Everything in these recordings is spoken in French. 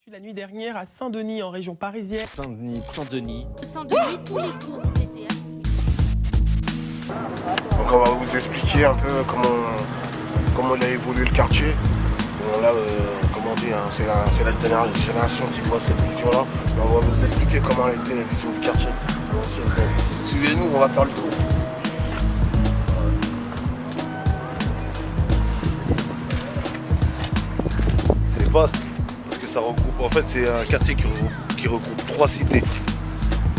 La nuit dernière à Saint-Denis, en région parisienne. Saint-Denis. Saint-Denis, tous les cours ont été annulés. Donc on va vous expliquer un peu comment il a évolué le quartier. Bon, là, comme on dit, hein, c'est la dernière génération qui voit cette vision-là. On va vous expliquer comment a été la vision du quartier. Donc, suivez-nous, on va faire le tour. C'est vaste parce que ça regroupe. En fait, c'est un quartier qui regroupe 3 cités.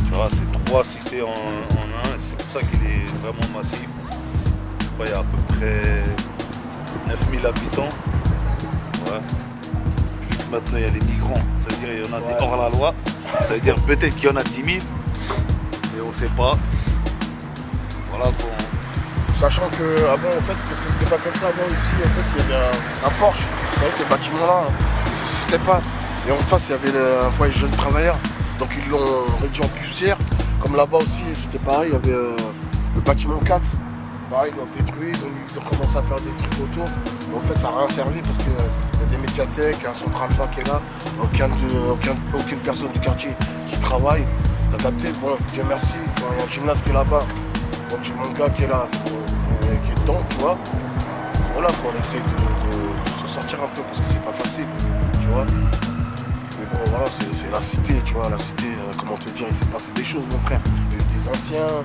Tu vois, c'est 3 cités en un. C'est pour ça qu'il est vraiment massif. Je crois qu'il y a à peu près 9000 habitants. Ouais. Maintenant, il y a les migrants. C'est-à-dire qu'il y en a des hors la loi. C'est-à-dire peut-être qu'il y en a 10 000, mais on ne sait pas. Voilà quoi. Sachant qu'avant, en fait, parce que c'était pas comme ça avant ici, en fait, il y avait un Porsche. Vous voyez, ces bâtiments-là, ils n'existaient pas. Et en face, il y avait un foyer jeunes travailleurs. Donc ils l'ont réduit en poussière. Comme là-bas aussi, c'était pareil, il y avait le bâtiment 4. Pareil, ils l'ont détruit, ils ont commencé à faire des trucs autour. Mais en fait, ça n'a rien servi parce qu'il y a des médiathèques, un centre alpha qui est là, aucune personne du quartier qui travaille. T'as capté? Bon, Dieu merci, il y a un gymnase qui est là-bas. Donc j'ai mon gars qui est là, qui est dedans, tu vois. Voilà, on essaye de se sortir un peu parce que c'est pas facile, tu vois. Mais bon, voilà, c'est la cité, tu vois. La cité, comment te dire, il s'est passé des choses, mon frère. Il y a eu des anciens,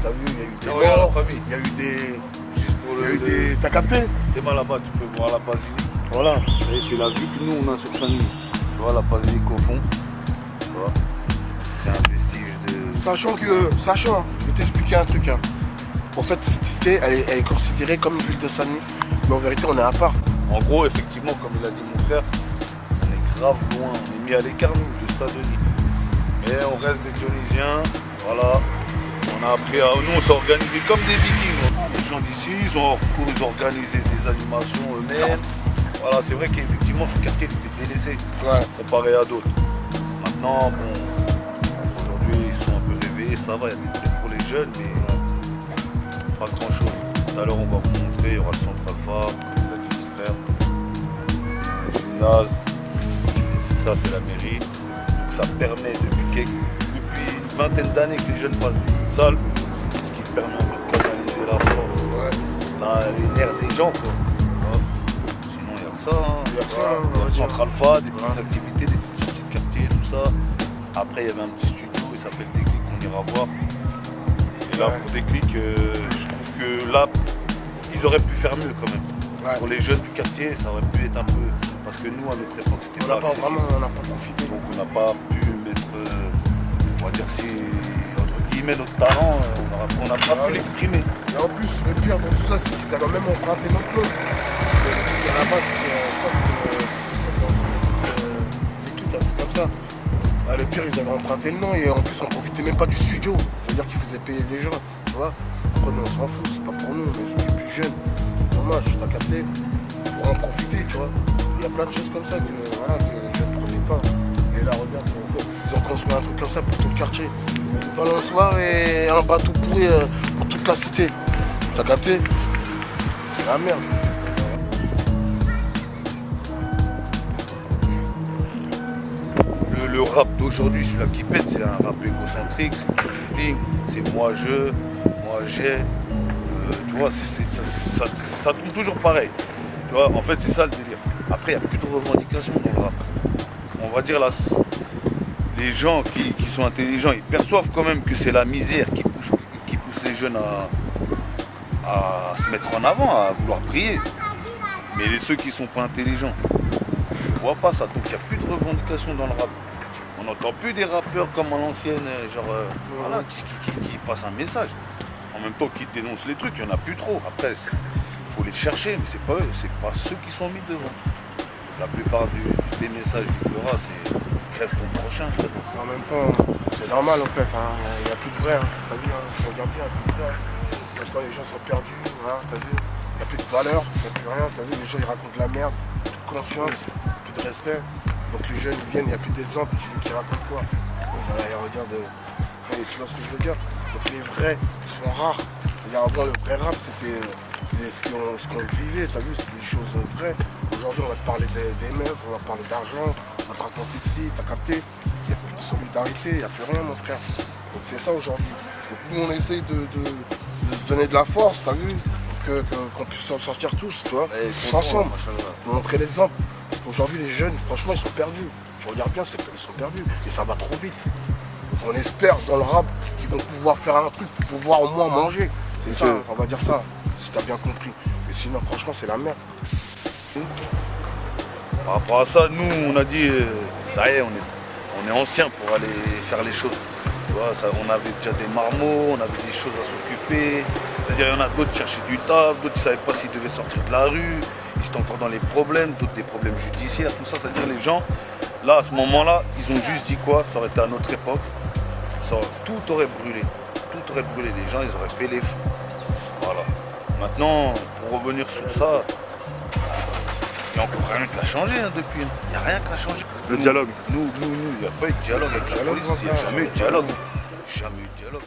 t'as vu, il y a eu des morts, il y a eu des... T'as capté? T'es mal là-bas, tu peux voir la basilique. Voilà. Et c'est la vue que nous on a sur Saint-Denis. Tu vois la basilique au fond. Tu vois. C'est un vestige de. Sachant, je vais t'expliquer un truc. Hein. En fait, cette cité, elle est considérée comme une ville de Saint-Denis. Mais en vérité, on est à part. En gros, effectivement, comme il a dit mon frère, on est grave loin. On est mis à l'écart, nous, de Saint-Denis. Mais on reste des Dionysiens. Voilà. On a appris à. Nous, on s'est organisés comme des vikings. Les gens d'ici, ils ont organisé des animations eux-mêmes. Voilà, c'est vrai qu'effectivement, ce quartier était délaissé. Comparé à d'autres. Maintenant, bon. Aujourd'hui, ils sont un peu réveillés. Ça va, il y a des trucs pour les jeunes, mais. Pas grand chose. Tout à l'heure on va vous montrer, il y aura le centre alpha, le gymnase, et ça c'est la mairie. Donc ça permet depuis une vingtaine d'années que les jeunes fassent du futsal, ce qui permet de canaliser la force, les nerfs des gens quoi. Sinon il y a que ça, hein. Il y a le centre alpha, des petites activités, des petites sorties de quartier, tout ça. Après il y avait un petit studio, il s'appelle Déclic, qu'on ira voir. Et là, pour Déclic, je trouve que là, ils auraient pu faire mieux quand même. Ouais. Pour les jeunes du quartier, ça aurait pu être un peu. Parce que nous, à notre époque, c'était pas accessible. On n'a pas profité. Donc, on n'a pas pu mettre, on va dire, si, entre guillemets, notre talent, on n'a pas pu l'exprimer. Et en plus, le pire dans tout ça, c'est qu'ils avaient même emprunté notre nom. Parce que le truc à la base, c'était des trucs comme ça. Ah, le pire, ils avaient emprunté le nom et en plus, on profitait même pas du studio. C'est-à-dire qu'ils faisaient payer des gens, tu vois. Après, nous, on s'en fout, c'est pas pour nous, mais c'est les plus jeunes. C'est dommage, t'as capté. Pour en profiter, tu vois. Il y a plein de choses comme ça que les jeunes ne profitent pas. Et là, regarde, ils ont construit un truc comme ça pour tout le quartier. Pendant le soir, et un bateau pourri pour toute la cité. T'as capté? C'est la merde. Le rap d'aujourd'hui, celui-là qui pète, c'est un rap égocentrique, c'est moi j'ai. Tu vois, ça tourne toujours pareil. Tu vois, en fait, c'est ça le délire. Après, il n'y a plus de revendications dans le rap. On va dire là, les gens qui sont intelligents, ils perçoivent quand même que c'est la misère qui pousse les jeunes à se mettre en avant, à vouloir briller. Mais ceux qui ne sont pas intelligents, ils ne voient pas ça. Donc il n'y a plus de revendications dans le rap. On n'entend plus des rappeurs comme à l'ancienne, genre voilà, qui passent un message. En même temps qu'ils dénoncent les trucs, il n'y en a plus trop. Après, il faut les chercher, mais c'est pas eux, c'est pas ceux qui sont mis devant. La plupart des messages du Pleura, c'est crève ton prochain, frère. En même temps, c'est normal en fait, hein. Il n'y a plus de vrai, hein. T'as vu, hein. Tu regardes bien, il n'y a plus de vrai. Maintenant les gens sont perdus, hein. T'as vu, il n'y a plus de valeur, il n'y a plus rien, t'as vu, les gens ils racontent de la merde, plus de confiance, plus de respect. Donc les jeunes ils viennent, il n'y a plus d'exemple, tu veux qu'ils racontent quoi? Tu vois ce que je veux dire? Donc les vrais, ils sont rares. Avant le vrai rap, c'était ce qu'on vivait, t'as vu, c'était des choses vraies. Aujourd'hui, on va te parler des meufs, on va te parler d'argent, on va te raconter de ci, t'as capté. Il n'y a plus de solidarité, il n'y a plus rien, mon frère. Donc c'est ça aujourd'hui. Donc nous, on essaye de se donner de la force, t'as vu, qu'on puisse s'en sortir tous, tu vois, tous ensemble, montrer l'exemple. Parce qu'aujourd'hui, les jeunes, franchement, ils sont perdus. Tu regardes bien, ils sont perdus. Et ça va trop vite. Donc on espère dans le rap qu'ils vont pouvoir faire un truc pour pouvoir au moins manger. C'est ça, on va dire ça, si t'as bien compris. Mais sinon, franchement, c'est la merde. Par rapport à ça, nous, on a dit, ça y est, on est anciens pour aller faire les choses. Tu vois, on avait déjà des marmots, on avait des choses à s'occuper. C'est-à-dire, il y en a d'autres qui cherchaient du taf, d'autres qui ne savaient pas s'ils devaient sortir de la rue, ils étaient encore dans les problèmes, d'autres des problèmes judiciaires, tout ça. C'est-à-dire, les gens, là, à ce moment-là, ils ont juste dit quoi? Ça aurait été à notre époque, tout aurait brûlé. Tout aurait brûlé. Les gens, ils auraient fait les fous. Voilà. Maintenant, pour revenir sur ça, il n'y a encore rien qu'à changer depuis. Il n'y a rien qu'à changer. Le dialogue. Nous, il n'y a pas eu de dialogue avec la police. Il n'y a jamais eu de dialogue. Jamais eu de dialogue.